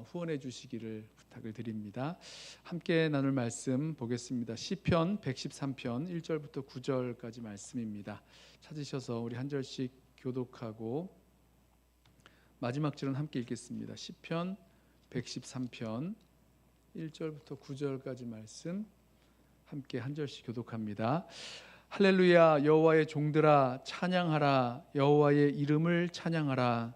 후원해 주시기를 부탁을 드립니다. 함께 나눌 말씀 보겠습니다. 시편 113편 1절부터 9절까지 말씀입니다. 찾으셔서 우리 한 절씩 교독하고 마지막 절은 함께 읽겠습니다. 시편 113편 1절부터 9절까지 말씀 함께 한 절씩 교독합니다. 할렐루야. 여호와의 종들아 찬양하라. 여호와의 이름을 찬양하라.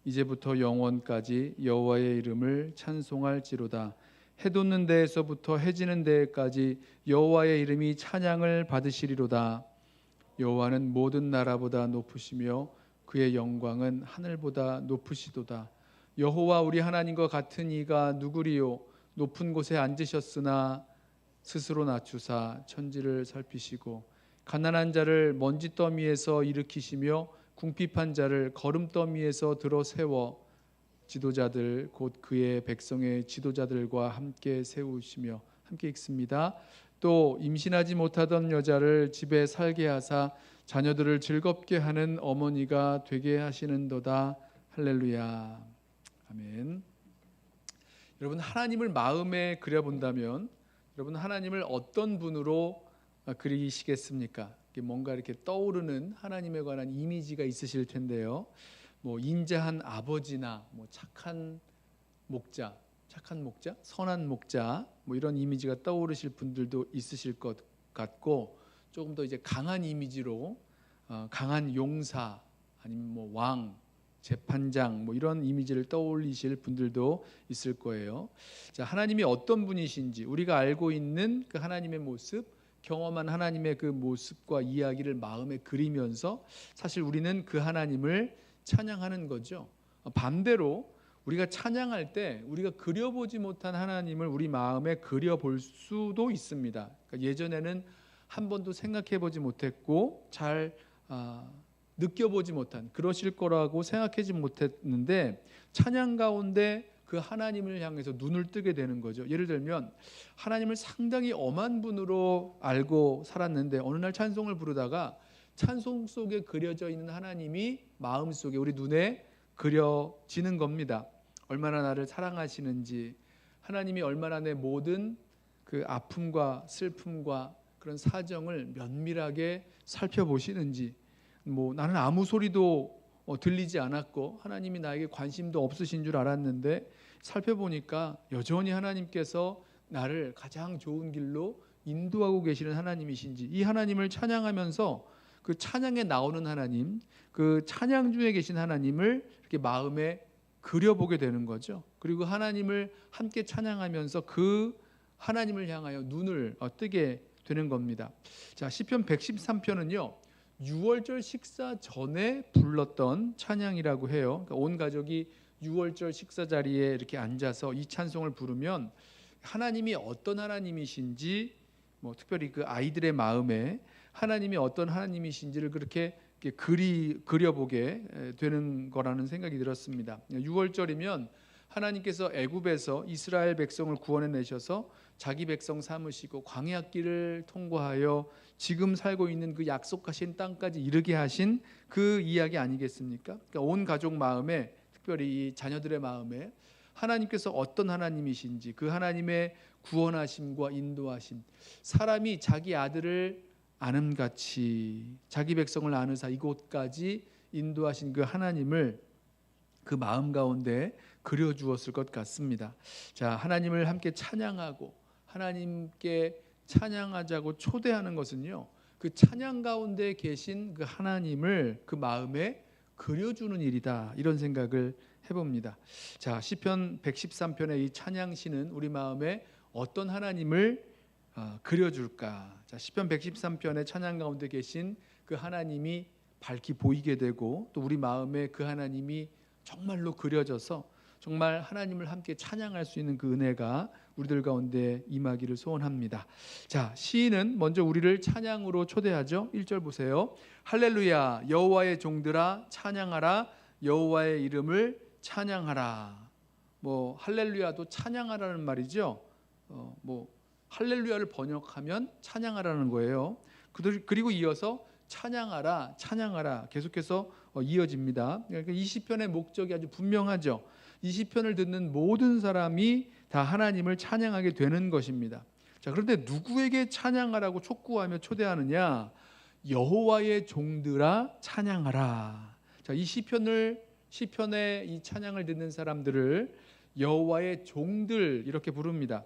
이제부터 영원까지 여호와의 이름을 찬송할지로다. 해 돋는 데에서부터 해 지는 데까지 여호와의 이름이 찬양을 받으시리로다. 여호와는 모든 나라보다 높으시며 그의 영광은 하늘보다 높으시도다. 여호와 우리 하나님과 같은 이가 누구리요? 높은 곳에 앉으셨으나 스스로 낮추사 천지를 살피시고 가난한 자를 먼지더미에서 일으키시며 궁핍한 자를 거름더미에서 들어 세워 지도자들 곧 그의 백성의 지도자들과 함께 세우시며 함께 읽습니다. 또 임신하지 못하던 여자를 집에 살게 하사 자녀들을 즐겁게 하는 어머니가 되게 하시는도다. 할렐루야. 아멘. 여러분, 하나님을 마음에 그려본다면 여러분 하나님을 어떤 분으로 그리시겠습니까? 뭔가 이렇게 떠오르는 하나님에 관한 이미지가 있으실 텐데요. 인자한 아버지나 착한 목자, 선한 목자, 이런 이미지가 떠오르실 분들도 있으실 것 같고, 조금 더 이제 강한 이미지로 강한 용사, 아니면 왕, 재판장, 이런 이미지를 떠올리실 분들도 있을 거예요. 자, 하나님이 어떤 분이신지 우리가 알고 있는 그 하나님의 모습, 경험한 하나님의 그 모습과 이야기를 마음에 그리면서 사실 우리는 그 하나님을 찬양하는 거죠. 반대로 우리가 찬양할 때 우리가 그려보지 못한 하나님을 우리 마음에 그려볼 수도 있습니다. 그러니까 예전에는 한 번도 생각해보지 못했고 잘 느껴보지 못한, 그러실 거라고 생각하지 못했는데 찬양 가운데 그 하나님을 향해서 눈을 뜨게 되는 거죠. 예를 들면 하나님을 상당히 엄한 분으로 알고 살았는데 어느 날 찬송을 부르다가 찬송 속에 그려져 있는 하나님이 마음속에 우리 눈에 그려지는 겁니다. 얼마나 나를 사랑하시는지, 하나님이 얼마나 내 모든 그 아픔과 슬픔과 그런 사정을 면밀하게 살펴보시는지, 나는 아무 소리도 들리지 않았고 하나님이 나에게 관심도 없으신 줄 알았는데 살펴보니까 여전히 하나님께서 나를 가장 좋은 길로 인도하고 계시는 하나님이신지, 이 하나님을 찬양하면서 그 찬양에 나오는 하나님, 그 찬양 중에 계신 하나님을 이렇게 마음에 그려보게 되는 거죠. 그리고 하나님을 함께 찬양하면서 그 하나님을 향하여 눈을 뜨게 되는 겁니다. 자, 시편 113편은요 6월절 식사 전에 불렀던 찬양이라고 해요. 그러니까 온 가족이 6월절 식사 자리에 이렇게 앉아서 이 찬송을 부르면 하나님이 어떤 하나님이신지, 특별히 그 아이들의 마음에 하나님이 어떤 하나님이신지를 그렇게 그려보게 되는 거라는 생각이 들었습니다. 6월절이면 하나님께서 애굽에서 이스라엘 백성을 구원해내셔서 자기 백성 삼으시고 광야길을 통과하여 지금 살고 있는 그 약속하신 땅까지 이르게 하신 그 이야기 아니겠습니까? 그러니까 온 가족 마음에, 특별히 이 자녀들의 마음에 하나님께서 어떤 하나님이신지, 그 하나님의 구원하심과 인도하심, 사람이 자기 아들을 아름같이 자기 백성을 아느사 이곳까지 인도하신 그 하나님을 그 마음 가운데 그려주었을 것 같습니다. 자, 하나님을 함께 찬양하고 하나님께 찬양하자고 초대하는 것은요, 그 찬양 가운데 계신 그 하나님을 그 마음에 그려주는 일이다, 이런 생각을 해봅니다. 자, 시편 113편의 이 찬양시는 우리 마음에 어떤 하나님을 그려줄까? 자, 시편 113편의 찬양 가운데 계신 그 하나님이 밝히 보이게 되고, 또 우리 마음에 그 하나님이 정말로 그려져서 정말 하나님을 함께 찬양할 수 있는 그 은혜가 우리들 가운데 임하기를 소원합니다. 자, 시인은 먼저 우리를 찬양으로 초대하죠. 1절 보세요. 할렐루야. 여호와의 종들아 찬양하라. 여호와의 이름을 찬양하라. 할렐루야도 찬양하라는 말이죠. 할렐루야를 번역하면 찬양하라는 거예요. 그리고 이어서 찬양하라, 찬양하라 계속해서 이어집니다. 그러니까 이 시편의 목적이 아주 분명하죠. 이 시편을 듣는 모든 사람이 다 하나님을 찬양하게 되는 것입니다. 자, 그런데 누구에게 찬양하라고 촉구하며 초대하느냐? 여호와의 종들아 찬양하라. 자, 이 시편의 이 찬양을 듣는 사람들을 여호와의 종들 이렇게 부릅니다.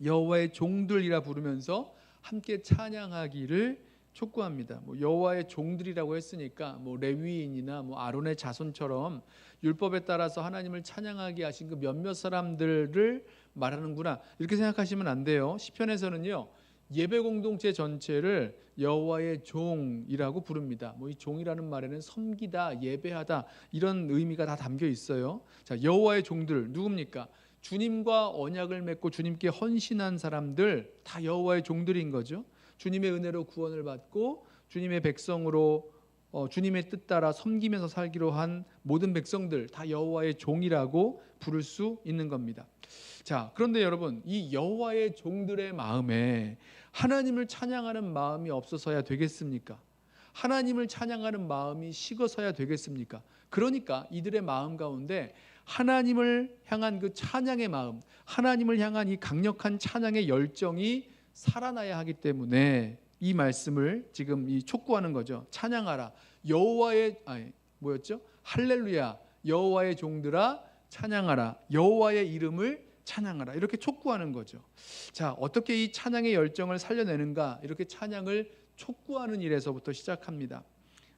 여호와의 종들이라 부르면서 함께 찬양하기를 촉구합니다. 여호와의 종들이라고 했으니까 레위인이나 아론의 자손처럼 율법에 따라서 하나님을 찬양하게 하신 그 몇몇 사람들을 말하는구나 이렇게 생각하시면 안 돼요. 시편에서는요 예배 공동체 전체를 여호와의 종이라고 부릅니다. 이 종이라는 말에는 섬기다, 예배하다 이런 의미가 다 담겨 있어요. 자, 여호와의 종들 누굽니까? 주님과 언약을 맺고 주님께 헌신한 사람들 다 여호와의 종들인 거죠. 주님의 은혜로 구원을 받고 주님의 백성으로 주님의 뜻 따라 섬기면서 살기로 한 모든 백성들 다 여호와의 종이라고 부를 수 있는 겁니다. 자, 그런데 여러분 이 여호와의 종들의 마음에 하나님을 찬양하는 마음이 없어서야 되겠습니까? 하나님을 찬양하는 마음이 식어서야 되겠습니까? 그러니까 이들의 마음 가운데 하나님을 향한 그 찬양의 마음, 하나님을 향한 이 강력한 찬양의 열정이 살아나야 하기 때문에 이 말씀을 지금 이 촉구하는 거죠. 찬양하라. 할렐루야. 여호와의 종들아 찬양하라. 여호와의 이름을 찬양하라. 이렇게 촉구하는 거죠. 자, 어떻게 이 찬양의 열정을 살려내는가? 이렇게 찬양을 촉구하는 일에서부터 시작합니다.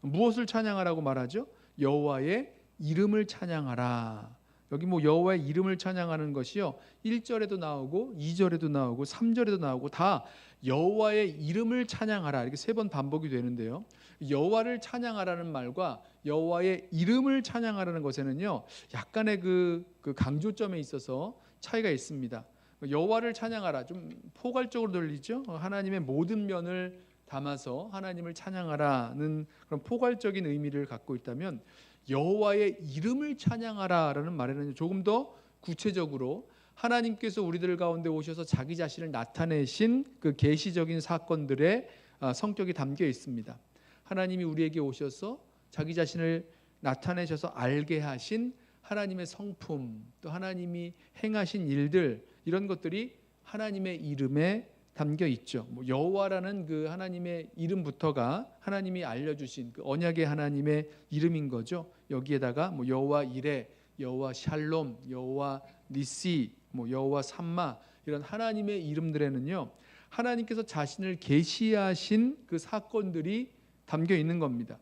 무엇을 찬양하라고 말하죠? 여호와의 이름을 찬양하라. 여기 여호와의 이름을 찬양하는 것이요 1절에도 나오고 2절에도 나오고 3절에도 나오고 다 여호와의 이름을 찬양하라 이렇게 3번 반복이 되는데요. 여호와를 찬양하라는 말과 여호와의 이름을 찬양하라는 것에는요 약간의 그 강조점에 있어서 차이가 있습니다. 여호와를 찬양하라 좀 포괄적으로 들리죠. 하나님의 모든 면을 담아서 하나님을 찬양하라는 그런 포괄적인 의미를 갖고 있다면 여호와의 이름을 찬양하라라는 말에는 조금 더 구체적으로 하나님께서 우리들 가운데 오셔서 자기 자신을 나타내신 그 계시적인 사건들의 성격이 담겨 있습니다. 하나님이 우리에게 오셔서 자기 자신을 나타내셔서 알게 하신 하나님의 성품, 또 하나님이 행하신 일들 이런 것들이 하나님의 이름에 담겨 있죠. 여호와라는 그 하나님의 이름부터가 하나님이 알려주신 그 언약의 하나님의 이름인 거죠. 여기에다가 여호와 이레, 여호와 샬롬, 여호와 니시, 여호와 삼마 이런 하나님의 이름들에는요 하나님께서 자신을 계시하신 그 사건들이 담겨 있는 겁니다.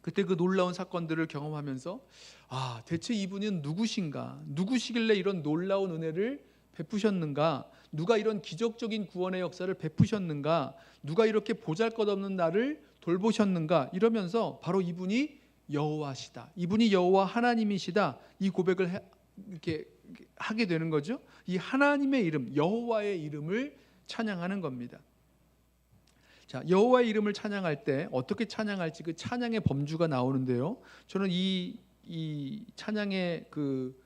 그때 그 놀라운 사건들을 경험하면서 대체 이분은 누구시길래 이런 놀라운 은혜를 베푸셨는가? 누가 이런 기적적인 구원의 역사를 베푸셨는가? 누가 이렇게 보잘것없는 나를 돌보셨는가? 이러면서 바로 이분이 여호와시다. 이분이 여호와 하나님이시다. 이 고백을 이렇게 하게 되는 거죠. 이 하나님의 이름, 여호와의 이름을 찬양하는 겁니다. 자, 여호와의 이름을 찬양할 때 어떻게 찬양할지 그 찬양의 범주가 나오는데요. 저는 이 찬양의 그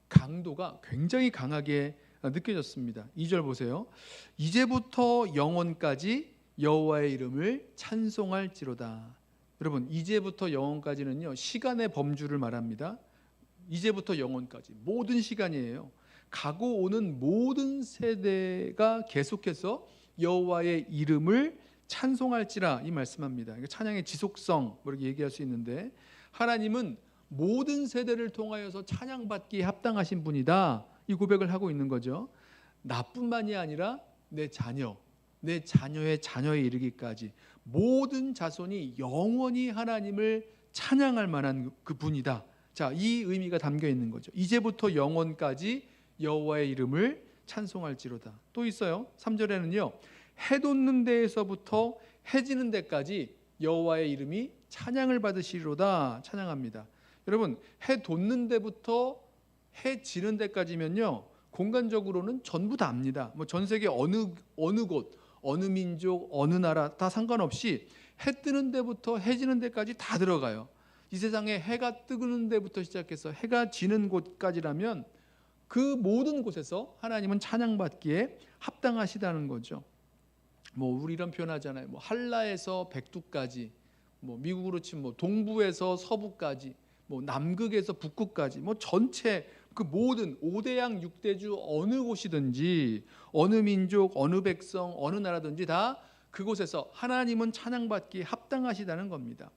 강도가 굉장히 강하게 느껴졌습니다. 2절 보세요. 이제부터 영원까지 여호와의 이름을 찬송할지로다. 여러분, 이제부터 영원까지는요 시간의 범주를 말합니다. 이제부터 영원까지 모든 시간이에요. 가고 오는 모든 세대가 계속해서 여호와의 이름을 찬송할지라 이 말씀합니다. 찬양의 지속성 이렇게 얘기할 수 있는데 하나님은 모든 세대를 통하여서 찬양받기에 합당하신 분이다. 이 고백을 하고 있는 거죠. 나뿐만이 아니라 내 자녀의 자녀에 이르기까지 모든 자손이 영원히 하나님을 찬양할 만한 그 분이다. 자, 이 의미가 담겨 있는 거죠. 이제부터 영원까지 여호와의 이름을 찬송할지로다. 또 있어요. 3절에는요. 해 돋는 데에서부터 해 지는 데까지 여호와의 이름이 찬양을 받으시리로다. 찬양합니다. 여러분, 해 돋는 데부터 해 지는 데까지면요 공간적으로는 전부 다 압니다. 전 세계 어느 곳, 어느 민족, 어느 나라 다 상관없이 해 뜨는 데부터 해 지는 데까지 다 들어가요. 이 세상에 해가 뜨는 데부터 시작해서 해가 지는 곳까지라면 그 모든 곳에서 하나님은 찬양받기에 합당하시다는 거죠. 우리 이런 표현하잖아요. 한라에서 백두까지, 미국으로 치면 동부에서 서부까지, 뭐 남극에서 북극까지 뭐 전체 그 모든 5대양 6대주 어느 곳이든지 어느 민족, 어느 백성, 어느 나라든지 다 그곳에서 하나님은 찬양받기에 합당하시다는 겁니다.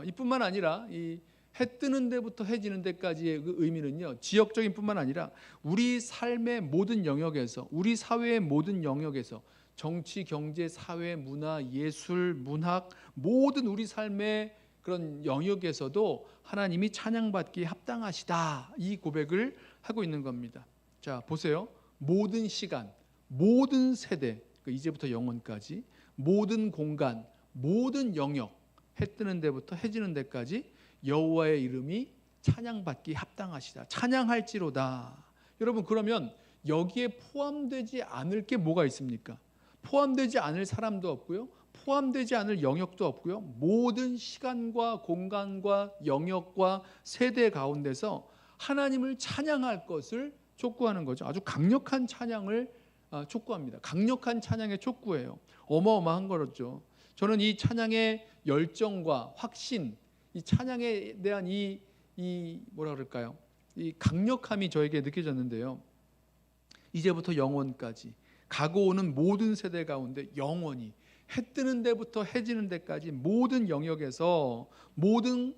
이뿐만 아니라 이 해 뜨는 데부터 해 지는 데까지의 그 의미는요, 지역적인 뿐만 아니라 우리 삶의 모든 영역에서, 우리 사회의 모든 영역에서, 정치, 경제, 사회, 문화, 예술, 문학, 모든 우리 삶의 그런 영역에서도 하나님이 찬양받기에 합당하시다, 이 고백을 하고 있는 겁니다. 자, 보세요. 모든 시간, 모든 세대, 이제부터 영원까지, 모든 공간, 모든 영역, 해 뜨는 데부터 해 지는 데까지 여호와의 이름이 찬양받기에 합당하시다, 찬양할지로다. 여러분, 그러면 여기에 포함되지 않을 게 뭐가 있습니까? 포함되지 않을 사람도 없고요, 포함되지 않을 영역도 없고요, 모든 시간과 공간과 영역과 세대 가운데서 하나님을 찬양할 것을 촉구하는 거죠. 아주 강력한 찬양을 촉구합니다. 강력한 찬양의 촉구예요. 어마어마한 거죠. 저는 이 찬양의 열정과 확신, 이 찬양에 대한 이 뭐라 그럴까요? 이 강력함이 저에게 느껴졌는데요. 이제부터 영원까지, 가고 오는 모든 세대 가운데 영원히, 해 뜨는 데부터 해 지는 데까지 모든 영역에서, 모든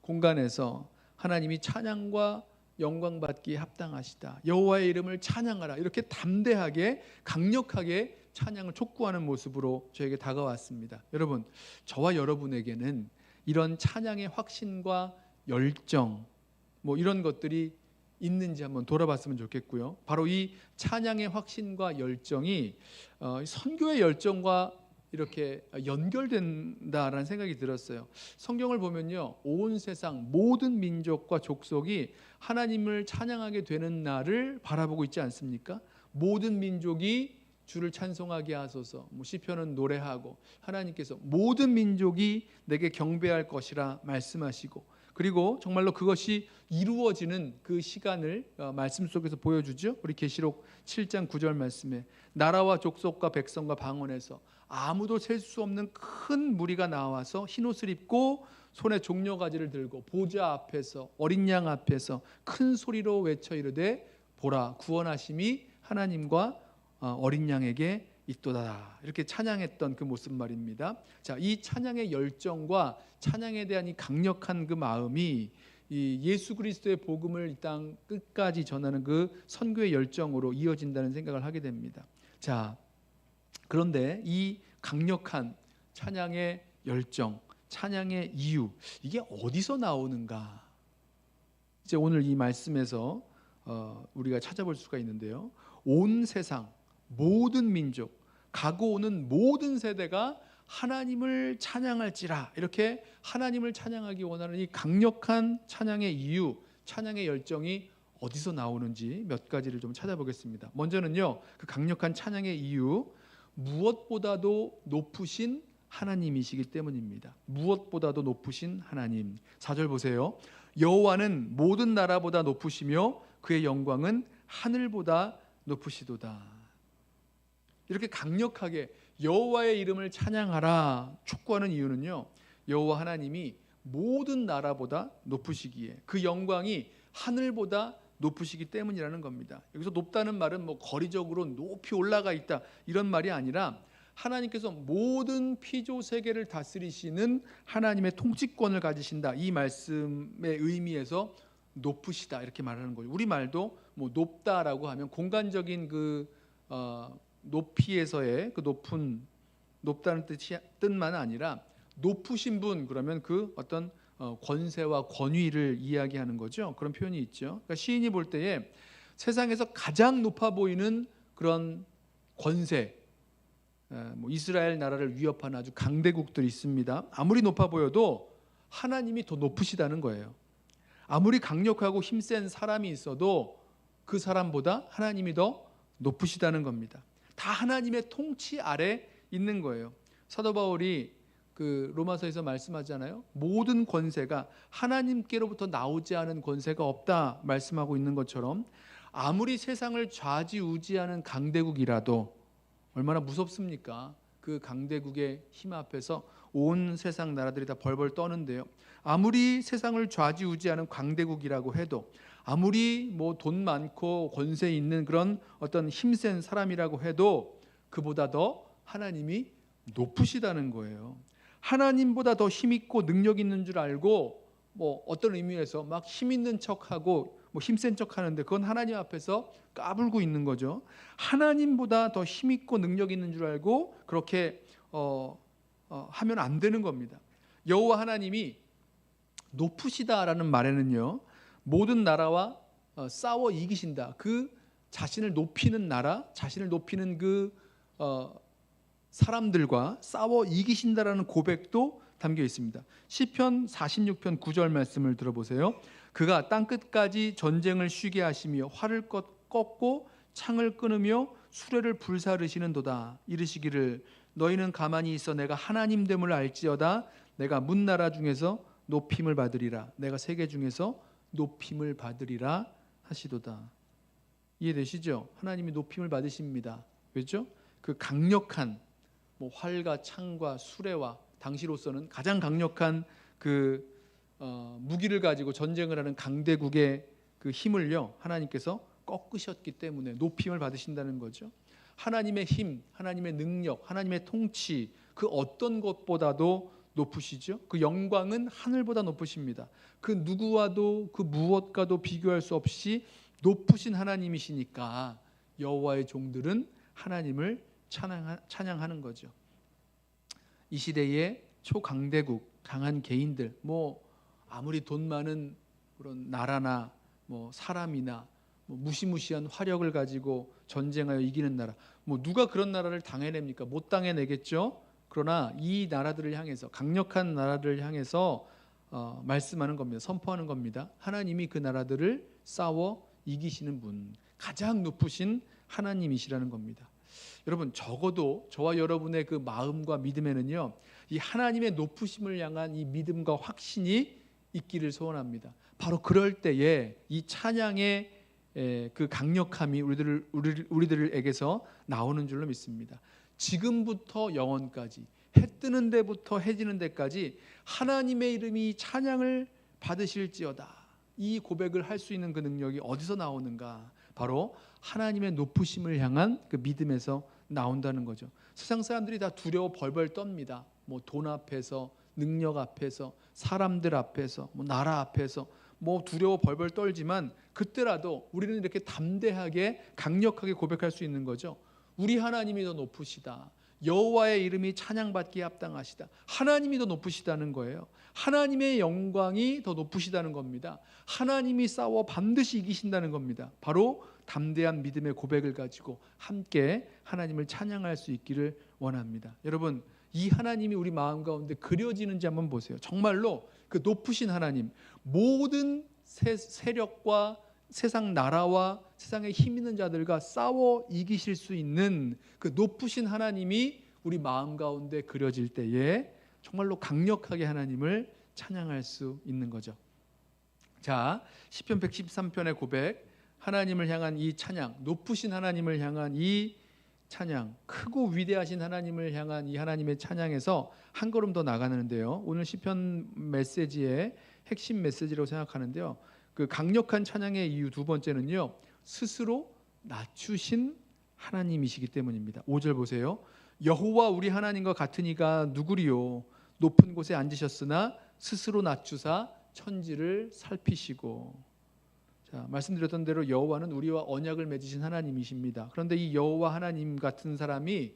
공간에서 하나님이 찬양과 영광 받기에 합당하시다, 여호와의 이름을 찬양하라, 이렇게 담대하게 강력하게 찬양을 촉구하는 모습으로 저에게 다가왔습니다. 여러분, 저와 여러분에게는 이런 찬양의 확신과 열정, 뭐 이런 것들이 있는지 한번 돌아봤으면 좋겠고요. 바로 이 찬양의 확신과 열정이 선교의 열정과 이렇게 연결된다라는 생각이 들었어요. 성경을 보면요, 온 세상 모든 민족과 족속이 하나님을 찬양하게 되는 날을 바라보고 있지 않습니까? 모든 민족이 주를 찬송하게 하소서, 시편은 노래하고, 하나님께서 모든 민족이 내게 경배할 것이라 말씀하시고, 그리고 정말로 그것이 이루어지는 그 시간을 말씀 속에서 보여주죠. 우리 계시록 7장 9절 말씀에 나라와 족속과 백성과 방언에서 아무도 셀 수 없는 큰 무리가 나와서 흰옷을 입고 손에 종려가지를 들고 보좌 앞에서, 어린 양 앞에서 큰 소리로 외쳐 이르되 보라, 구원하심이 하나님과 어린 양에게 있도다, 이렇게 찬양했던 그 모습 말입니다. 자, 이 찬양의 열정과 찬양에 대한 이 강력한 그 마음이 이 예수 그리스도의 복음을 이 땅 끝까지 전하는 그 선교의 열정으로 이어진다는 생각을 하게 됩니다. 자, 그런데 이 강력한 찬양의 열정, 찬양의 이유, 이게 어디서 나오는가? 이제 오늘 이 말씀에서 우리가 찾아볼 수가 있는데요. 온 세상 모든 민족, 가고 오는 모든 세대가 하나님을 찬양할지라, 이렇게 하나님을 찬양하기 원하는 이 강력한 찬양의 이유, 찬양의 열정이 어디서 나오는지 몇 가지를 좀 찾아보겠습니다. 먼저는요, 그 강력한 찬양의 이유, 무엇보다도 높으신 하나님이시기 때문입니다. 무엇보다도 높으신 하나님. 4절 보세요. 여호와는 모든 나라보다 높으시며 그의 영광은 하늘보다 높으시도다. 이렇게 강력하게 여호와의 이름을 찬양하라 촉구하는 이유는요, 여호와 하나님이 모든 나라보다 높으시기에, 그 영광이 하늘보다 높으시기 때문이라는 겁니다. 여기서 높다는 말은 뭐 거리적으로 높이 올라가 있다, 이런 말이 아니라 하나님께서 모든 피조 세계를 다스리시는 하나님의 통치권을 가지신다, 이 말씀의 의미에서 높으시다, 이렇게 말하는 거죠. 우리 말도 뭐 높다라고 하면 공간적인 그 높이에서의 그 높다는 뜻만 아니라 높으신 분, 그러면 그 어떤 권세와 권위를 이야기하는 거죠. 그런 표현이 있죠. 그러니까 시인이 볼 때에 세상에서 가장 높아 보이는 그런 권세, 뭐 이스라엘 나라를 위협하는 아주 강대국들이 있습니다. 아무리 높아 보여도 하나님이 더 높으시다는 거예요. 아무리 강력하고 힘센 사람이 있어도 그 사람보다 하나님이 더 높으시다는 겁니다. 다 하나님의 통치 아래 있는 거예요. 사도 바울이 그 로마서에서 말씀하잖아요. 모든 권세가 하나님께로부터 나오지 않은 권세가 없다 말씀하고 있는 것처럼, 아무리 세상을 좌지우지하는 강대국이라도 얼마나 무섭습니까? 그 강대국의 힘 앞에서 온 세상 나라들이 다 벌벌 떠는데요. 아무리 세상을 좌지우지하는 강대국이라고 해도, 아무리 뭐 돈 많고 권세 있는 그런 어떤 힘센 사람이라고 해도 그보다 더 하나님이 높으시다는 거예요. 하나님보다 더 힘있고 능력 있는 줄 알고 뭐 어떤 의미에서 막 힘 있는 척하고 뭐 힘센 척하는데 그건 하나님 앞에서 까불고 있는 거죠. 하나님보다 더 힘있고 능력 있는 줄 알고 그렇게 하면 안 되는 겁니다. 여호와 하나님이 높으시다라는 말에는요, 모든 나라와 싸워 이기신다. 그 자신을 높이는 나라, 자신을 높이는 그 사람들과 싸워 이기신다라는 고백도 담겨 있습니다. 시편 46편 9절 말씀을 들어보세요. 그가 땅끝까지 전쟁을 쉬게 하시며 활을 꺾고 창을 끊으며 수레를 불사르시는도다. 이르시기를 너희는 가만히 있어 내가 하나님 됨을 알지어다. 내가 문나라 중에서 높임을 받으리라. 내가 세계 중에서 높임을 받으리라 하시도다. 이해되시죠? 하나님이 높임을 받으십니다. 왜죠? 그 강력한 뭐 활과 창과 수레와 당시로서는 가장 강력한 그 무기를 가지고 전쟁을 하는 강대국의 그 힘을요, 하나님께서 꺾으셨기 때문에 높임을 받으신다는 거죠. 하나님의 힘, 하나님의 능력, 하나님의 통치, 그 어떤 것보다도 높으시죠. 그 영광은 하늘보다 높으십니다. 그 누구와도 그 무엇과도 비교할 수 없이 높으신 하나님이시니까 여호와의 종들은 하나님을 찬양하는 거죠. 이 시대의 초강대국, 강한 개인들, 뭐 아무리 돈 많은 그런 나라나 뭐 사람이나 뭐 무시무시한 화력을 가지고 전쟁하여 이기는 나라, 뭐 누가 그런 나라를 당해냅니까? 못 당해내겠죠. 그러나 이 나라들을 향해서, 강력한 나라들을 향해서 말씀하는 겁니다. 선포하는 겁니다. 하나님이 그 나라들을 싸워 이기시는 분, 가장 높으신 하나님이시라는 겁니다. 여러분, 적어도 저와 여러분의 그 마음과 믿음에는요, 이 하나님의 높으심을 향한 이 믿음과 확신이 있기를 소원합니다. 바로 그럴 때에 이 찬양의 그 강력함이 우리들에게서 나오는 줄로 믿습니다. 지금부터 영원까지, 해 뜨는 데부터 해 지는 데까지 하나님의 이름이 찬양을 받으실지어다. 이 고백을 할 수 있는 그 능력이 어디서 나오는가? 바로 하나님의 높으심을 향한 그 믿음에서 나온다는 거죠. 세상 사람들이 다 두려워 벌벌 떱니다. 뭐 돈 앞에서, 능력 앞에서, 사람들 앞에서, 뭐 나라 앞에서 뭐 두려워 벌벌 떨지만 그때라도 우리는 이렇게 담대하게 강력하게 고백할 수 있는 거죠. 우리 하나님이 더 높으시다. 여호와의 이름이 찬양받기에 합당하시다. 하나님이 더 높으시다는 거예요. 하나님의 영광이 더 높으시다는 겁니다. 하나님이 싸워 반드시 이기신다는 겁니다. 바로 담대한 믿음의 고백을 가지고 함께 하나님을 찬양할 수 있기를 원합니다. 여러분, 이 하나님이 우리 마음 가운데 그려지는지 한번 보세요. 정말로 그 높으신 하나님, 모든 세력과 세상 나라와 세상에 힘 있는 자들과 싸워 이기실 수 있는 그 높으신 하나님이 우리 마음 가운데 그려질 때에 정말로 강력하게 하나님을 찬양할 수 있는 거죠. 자, 시편 113편의 고백, 하나님을 향한 이 찬양, 높으신 하나님을 향한 이 찬양, 크고 위대하신 하나님을 향한 이 하나님의 찬양에서 한 걸음 더 나가는데요. 오늘 시편 메시지의 핵심 메시지라고 생각하는데요. 그 강력한 찬양의 이유 두 번째는요, 스스로 낮추신 하나님이시기 때문입니다. 5절 보세요. 여호와 우리 하나님과 같은 이가 누구리요? 높은 곳에 앉으셨으나 스스로 낮추사 천지를 살피시고. 자, 말씀드렸던 대로 여호와는 우리와 언약을 맺으신 하나님이십니다. 그런데 이 여호와 하나님 같은 사람이,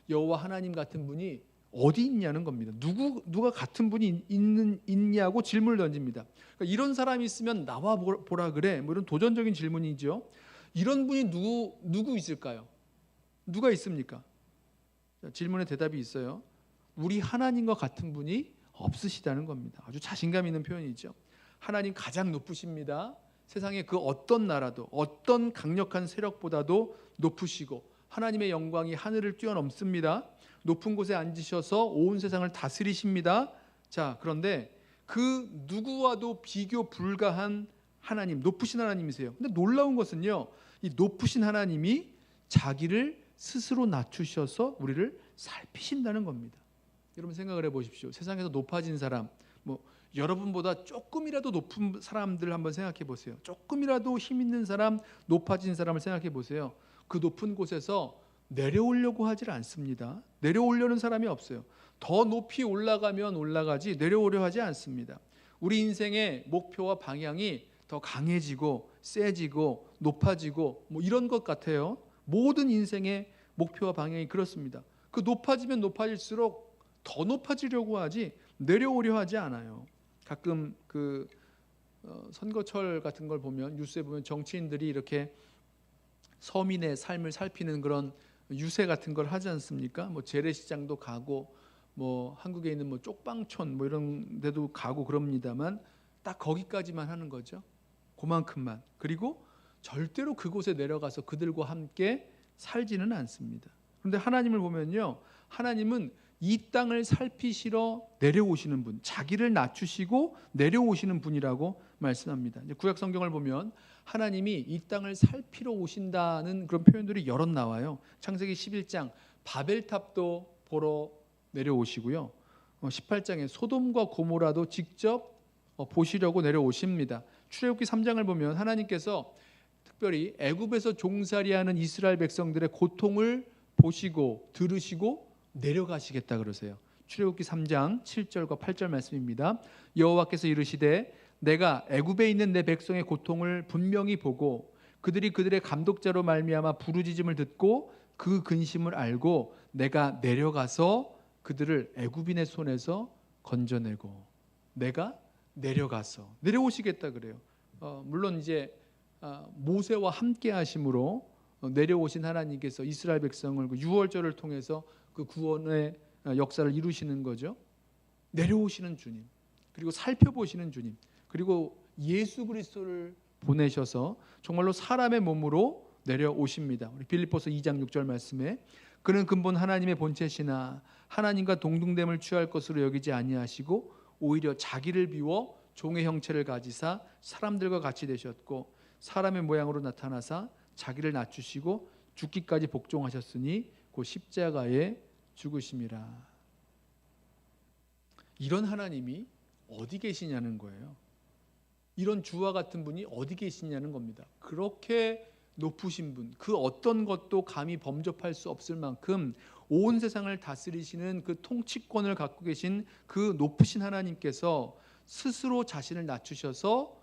여호와 하나님 같은 분이 어디 있냐는 겁니다. 누가 같은 분이 있냐고 질문을 던집니다. 그러니까 이런 사람이 있으면 나와 보라 그래. 뭐 이런 도전적인 질문이죠. 이런 분이 누구 있을까요? 누가 있습니까? 자, 질문에 대답이 있어요. 우리 하나님과 같은 분이 없으시다는 겁니다. 아주 자신감 있는 표현이죠. 하나님 가장 높으십니다. 세상의 그 어떤 나라도, 어떤 강력한 세력보다도 높으시고 하나님의 영광이 하늘을 뛰어넘습니다. 높은 곳에 앉으셔서 온 세상을 다스리십니다. 자, 그런데 그 누구와도 비교 불가한 하나님, 높으신 하나님이세요. 근데 놀라운 것은요, 이 높으신 하나님이 자기를 스스로 낮추셔서 우리를 살피신다는 겁니다. 여러분 생각을 해보십시오. 세상에서 높아진 사람, 뭐 여러분보다 조금이라도 높은 사람들 한번 생각해 보세요. 조금이라도 힘 있는 사람, 높아진 사람을 생각해 보세요. 그 높은 곳에서 내려오려고 하질 않습니다. 내려오려는 사람이 없어요. 더 높이 올라가면 올라가지 내려오려 하지 않습니다. 우리 인생의 목표와 방향이 더 강해지고 세지고 높아지고 뭐 이런 것 같아요. 모든 인생의 목표와 방향이 그렇습니다. 그 높아지면 높아질수록 더 높아지려고 하지 내려오려 하지 않아요. 가끔 그 선거철 같은 걸 보면 뉴스에 보면 정치인들이 이렇게 서민의 삶을 살피는 그런 유세 같은 걸 하지 않습니까? 뭐 재래시장도 가고 뭐 한국에 있는 뭐 쪽방촌 뭐 이런 데도 가고 그럽니다만 딱 거기까지만 하는 거죠. 그만큼만. 그리고 절대로 그곳에 내려가서 그들과 함께 살지는 않습니다. 그런데 하나님을 보면요, 하나님은 이 땅을 살피시러 내려오시는 분, 자기를 낮추시고 내려오시는 분이라고 말씀합니다. 이제 구약 성경을 보면 하나님이 이 땅을 살피러 오신다는 그런 표현들이 여럿 나와요. 창세기 11장 바벨탑도 보러 내려오시고요. 18장에 소돔과 고모라도 직접 보시려고 내려오십니다. 출애굽기 3장을 보면 하나님께서 특별히 애굽에서 종살이하는 이스라엘 백성들의 고통을 보시고 들으시고 내려가시겠다 그러세요. 출애굽기 3장 7절과 8절 말씀입니다. 여호와께서 이르시되 내가 애굽에 있는 내 백성의 고통을 분명히 보고 그들이 그들의 감독자로 말미암아 부르짖음을 듣고 그 근심을 알고 내가 내려가서 그들을 애굽인의 손에서 건져내고 내가 내려가서 내려오시겠다 그래요. 물론 이제 모세와 함께 하심으로 내려오신 하나님께서 이스라엘 백성을 그 유월절을 통해서 그 구원의 역사를 이루시는 거죠. 내려오시는 주님, 그리고 살펴보시는 주님, 그리고 예수 그리스도를 보내셔서 정말로 사람의 몸으로 내려오십니다. 우리 빌립보서 2장 6절 말씀에 그는 근본 하나님의 본체시나 하나님과 동등됨을 취할 것으로 여기지 아니하시고 오히려 자기를 비워 종의 형체를 가지사 사람들과 같이 되셨고 사람의 모양으로 나타나사 자기를 낮추시고 죽기까지 복종하셨으니 곧 십자가에 죽으심이라. 이런 하나님이 어디 계시냐는 거예요. 이런 주와 같은 분이 어디 계시냐는 겁니다. 그렇게 높으신 분, 그 어떤 것도 감히 범접할 수 없을 만큼 온 세상을 다스리시는 그 통치권을 갖고 계신 그 높으신 하나님께서 스스로 자신을 낮추셔서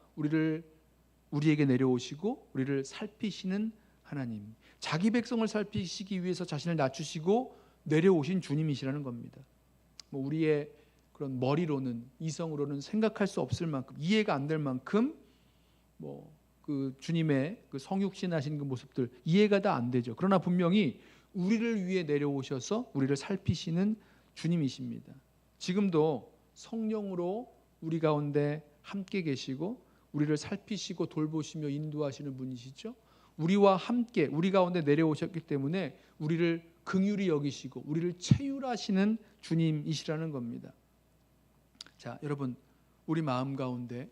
우리에게 내려오시고 우리를 살피시는 하나님, 자기 백성을 살피시기 위해서 자신을 낮추시고 내려오신 주님이시라는 겁니다. 뭐 우리의 그런 머리로는, 이성으로는 생각할 수 없을 만큼, 이해가 안 될 만큼 뭐 그 주님의 그 성육신하신 그 모습들 이해가 다 안 되죠. 그러나 분명히 우리를 위해 내려오셔서 우리를 살피시는 주님이십니다. 지금도 성령으로 우리 가운데 함께 계시고 우리를 살피시고 돌보시며 인도하시는 분이시죠. 우리와 함께 우리 가운데 내려오셨기 때문에 우리를 긍휼히 여기시고 우리를 체휼하시는 주님이시라는 겁니다. 자, 여러분, 우리 마음 가운데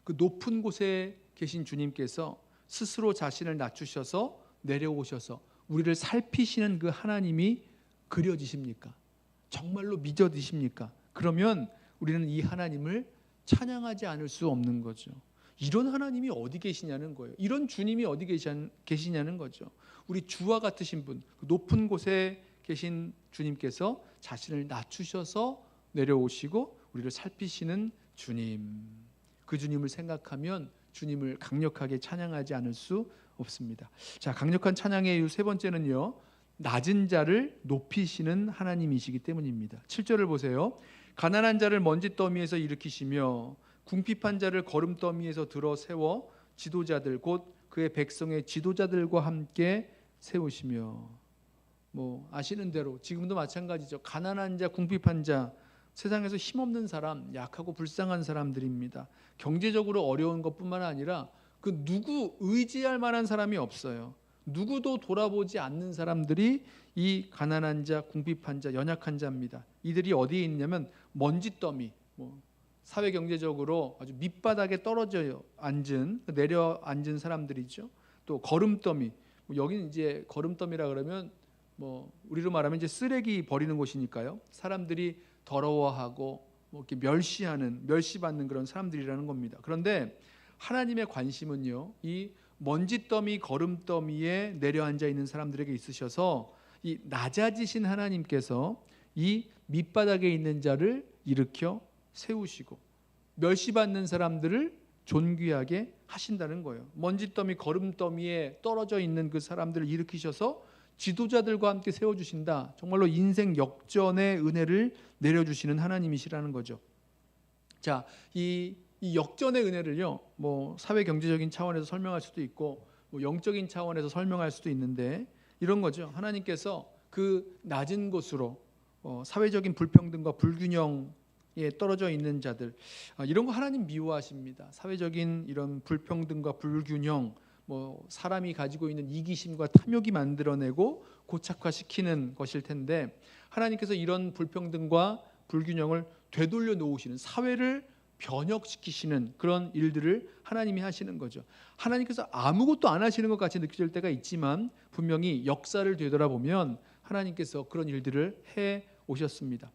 그 높은 곳에 계신 주님께서 스스로 자신을 낮추셔서 내려오셔서 우리를 살피시는 그 하나님이 그려지십니까? 정말로 믿어지십니까? 그러면 우리는 이 하나님을 찬양하지 않을 수 없는 거죠. 이런 하나님이 어디 계시냐는 거예요. 이런 주님이 어디 계시냐는 거죠. 우리 주와 같으신 분, 그 높은 곳에 계신 주님께서 자신을 낮추셔서 내려오시고 우리를 살피시는 주님, 그 주님을 생각하면 주님을 강력하게 찬양하지 않을 수 없습니다. 자, 강력한 찬양의 이유 세 번째는요, 낮은 자를 높이시는 하나님이시기 때문입니다. 7절을 보세요. 가난한 자를 먼지더미에서 일으키시며 궁핍한 자를 거름더미에서 들어 세워 지도자들 곧 그의 백성의 지도자들과 함께 세우시며. 뭐 아시는 대로 지금도 마찬가지죠. 가난한 자, 궁핍한 자, 세상에서 힘없는 사람, 약하고 불쌍한 사람들입니다. 경제적으로 어려운 것뿐만 아니라 그 누구 의지할 만한 사람이 없어요. 누구도 돌아보지 않는 사람들이 이 가난한 자, 궁핍한 자, 연약한 자입니다. 이들이 어디에 있냐면 먼지더미, 사회 경제적으로 아주 밑바닥에 떨어져 앉은, 내려 앉은 사람들이죠. 또 거름더미, 여기는 이제 거름더미라 그러면 우리로 말하면 이제 쓰레기 버리는 곳이니까요. 사람들이 더러워하고 뭐 이렇게 멸시받는 그런 사람들이라는 겁니다. 그런데 하나님의 관심은요, 이 먼지더미 거름더미에 내려앉아 있는 사람들에게 있으셔서 이 낮아지신 하나님께서 이 밑바닥에 있는 자를 일으켜 세우시고 멸시받는 사람들을 존귀하게 하신다는 거예요. 먼지더미 거름더미에 떨어져 있는 그 사람들을 일으키셔서 지도자들과 함께 세워주신다. 정말로 인생 역전의 은혜를 내려주시는 하나님이시라는 거죠. 자, 이 역전의 은혜를요, 뭐 사회 경제적인 차원에서 설명할 수도 있고, 뭐 영적인 차원에서 설명할 수도 있는데 이런 거죠. 하나님께서 그 낮은 곳으로 사회적인 불평등과 불균형에 떨어져 있는 자들, 이런 거 하나님 미워하십니다. 사회적인 이런 불평등과 불균형, 뭐 사람이 가지고 있는 이기심과 탐욕이 만들어내고 고착화시키는 것일 텐데 하나님께서 이런 불평등과 불균형을 되돌려 놓으시는, 사회를 변혁시키시는 그런 일들을 하나님이 하시는 거죠. 하나님께서 아무것도 안 하시는 것 같이 느껴질 때가 있지만 분명히 역사를 되돌아보면 하나님께서 그런 일들을 해 오셨습니다.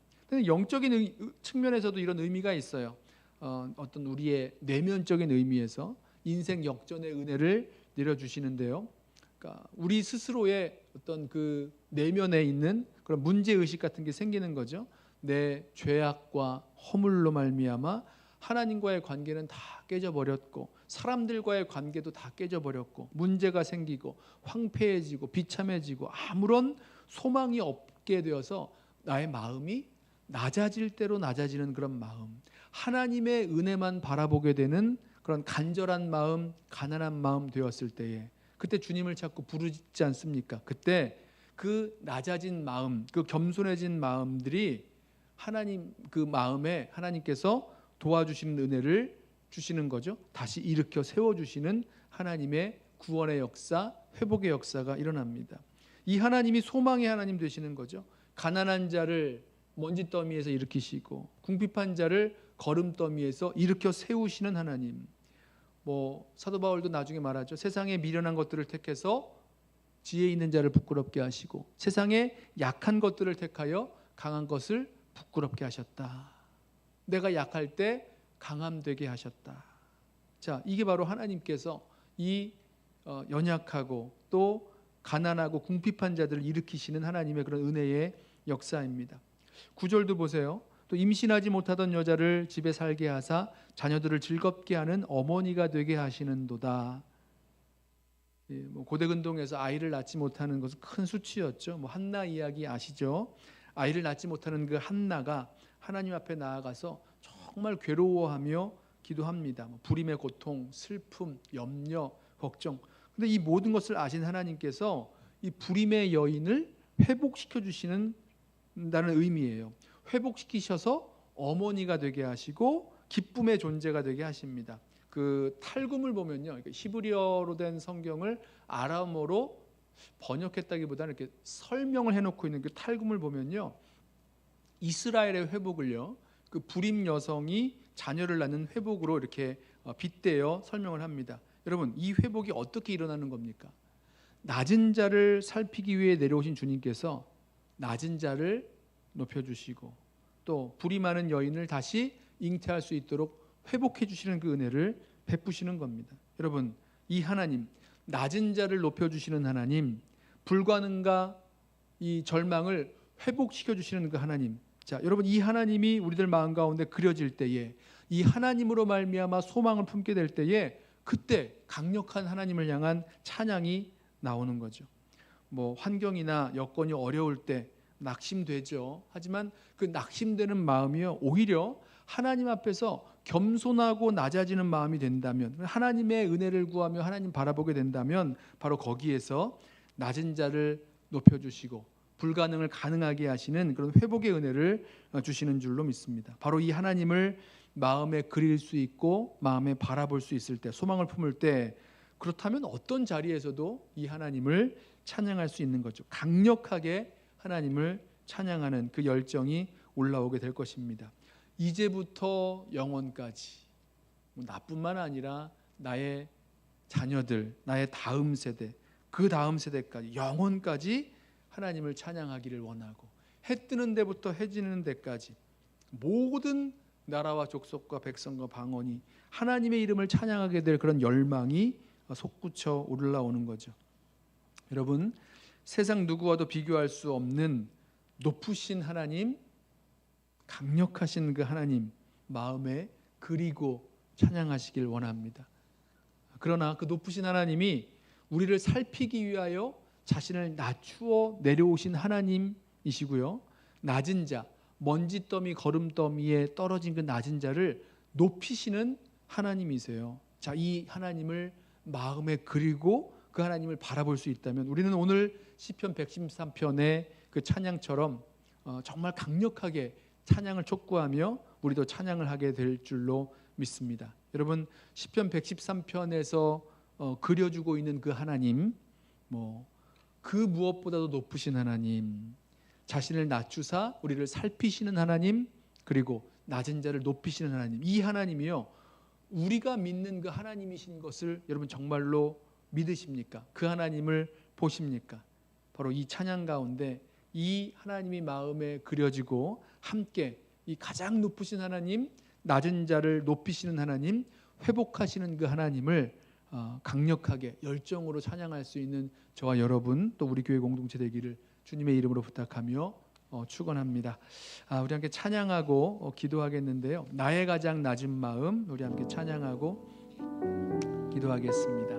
영적인 측면에서도 이런 의미가 있어요. 어떤 우리의 내면적인 의미에서 인생 역전의 은혜를 내려주시는데요. 그러니까 우리 스스로의 어떤 그 내면에 있는 그런 문제의식 같은 게 생기는 거죠. 내 죄악과 허물로 말미암아 하나님과의 관계는 다 깨져버렸고 사람들과의 관계도 다 깨져버렸고 문제가 생기고 황폐해지고 비참해지고 아무런 소망이 없게 되어서 나의 마음이 낮아질 대로 낮아지는 그런 마음, 하나님의 은혜만 바라보게 되는 그런 간절한 마음, 가난한 마음 되었을 때에 그때 주님을 찾고 부르지 않습니까? 그때 그 낮아진 마음, 그 겸손해진 마음들이 하나님 그 마음에 하나님께서 도와주시는 은혜를 주시는 거죠. 다시 일으켜 세워주시는 하나님의 구원의 역사, 회복의 역사가 일어납니다. 이 하나님이 소망의 하나님 되시는 거죠. 가난한 자를 먼지더미에서 일으키시고 궁핍한 자를 거름더미에서 일으켜 세우시는 하나님. 뭐 사도 바울도 나중에 말하죠. 세상에 미련한 것들을 택해서 지혜 있는 자를 부끄럽게 하시고 세상에 약한 것들을 택하여 강한 것을 부끄럽게 하셨다. 내가 약할 때 강함 되게 하셨다. 자, 이게 바로 하나님께서 이 연약하고 또 가난하고 궁핍한 자들을 일으키시는 하나님의 그런 은혜의 역사입니다. 9절도 보세요. 또 임신하지 못하던 여자를 집에 살게 하사 자녀들을 즐겁게 하는 어머니가 되게 하시는도다. 뭐 고대 근동에서 아이를 낳지 못하는 것은 큰 수치였죠. 뭐 한나 이야기 아시죠? 아이를 낳지 못하는 그 한나가 하나님 앞에 나아가서 정말 괴로워하며 기도합니다. 불임의 고통, 슬픔, 염려, 걱정. 근데 이 모든 것을 아신 하나님께서 이 불임의 여인을 회복시켜 주시는 다는 의미예요. 회복시키셔서 어머니가 되게 하시고 기쁨의 존재가 되게 하십니다. 그 탈굼을 보면요, 히브리어로 된 성경을 아람어로 번역했다기보다는 이렇게 설명을 해놓고 있는 그 탈굼을 보면요, 이스라엘의 회복을요, 그 불임 여성이 자녀를 낳는 회복으로 이렇게 빗대어 설명을 합니다. 여러분, 이 회복이 어떻게 일어나는 겁니까? 낮은 자를 살피기 위해 내려오신 주님께서 낮은 자를 높여주시고 또 불임하는 여인을 다시 잉태할 수 있도록 회복해 주시는 그 은혜를 베푸시는 겁니다. 여러분, 이 하나님, 낮은 자를 높여주시는 하나님, 불가능과 이 절망을 회복시켜 주시는 그 하나님. 자, 여러분, 이 하나님이 우리들 마음 가운데 그려질 때에, 이 하나님으로 말미암아 소망을 품게 될 때에 그때 강력한 하나님을 향한 찬양이 나오는 거죠. 뭐 환경이나 여건이 어려울 때 낙심되죠. 하지만 그 낙심되는 마음이요, 오히려 하나님 앞에서 겸손하고 낮아지는 마음이 된다면, 하나님의 은혜를 구하며 하나님 바라보게 된다면 바로 거기에서 낮은 자를 높여주시고 불가능을 가능하게 하시는 그런 회복의 은혜를 주시는 줄로 믿습니다. 바로 이 하나님을 마음에 그릴 수 있고 마음에 바라볼 수 있을 때, 소망을 품을 때, 그렇다면 어떤 자리에서도 이 하나님을 찬양할 수 있는 거죠. 강력하게 하나님을 찬양하는 그 열정이 올라오게 될 것입니다. 이제부터 영원까지, 나뿐만 아니라 나의 자녀들, 나의 다음 세대, 그 다음 세대까지, 영원까지 하나님을 찬양하기를 원하고, 해 뜨는 데부터 해 지는 데까지 모든 나라와 족속과 백성과 방언이 하나님의 이름을 찬양하게 될 그런 열망이 솟구쳐 올라오는 거죠. 여러분, 세상 누구와도 비교할 수 없는 높으신 하나님, 강력하신 그 하나님 마음에 그리고 찬양하시길 원합니다. 그러나 그 높으신 하나님이 우리를 살피기 위하여 자신을 낮추어 내려오신 하나님이시고요, 낮은 자, 먼지더미 거름더미에 떨어진 그 낮은 자를 높이시는 하나님이세요. 자, 이 하나님을 마음에 그리고 그 하나님을 바라볼 수 있다면 우리는 오늘 시편 113편의 그 찬양처럼 정말 강력하게 찬양을 촉구하며 우리도 찬양을 하게 될 줄로 믿습니다. 여러분, 시편 113편에서 그려주고 있는 그 하나님, 그 무엇보다도 높으신 하나님, 자신을 낮추사 우리를 살피시는 하나님, 그리고 낮은 자를 높이시는 하나님, 이 하나님이요, 우리가 믿는 그 하나님이신 것을 여러분 정말로 믿으십니까? 그 하나님을 보십니까? 바로 이 찬양 가운데 이 하나님이 마음에 그려지고 함께 이 가장 높으신 하나님, 낮은 자를 높이시는 하나님, 회복하시는 그 하나님을 강력하게 열정으로 찬양할 수 있는 저와 여러분, 또 우리 교회 공동체 되기를 주님의 이름으로 부탁하며 축원합니다. 우리 함께 찬양하고 기도하겠는데요, 나의 가장 낮은 마음, 우리 함께 찬양하고 기도하겠습니다.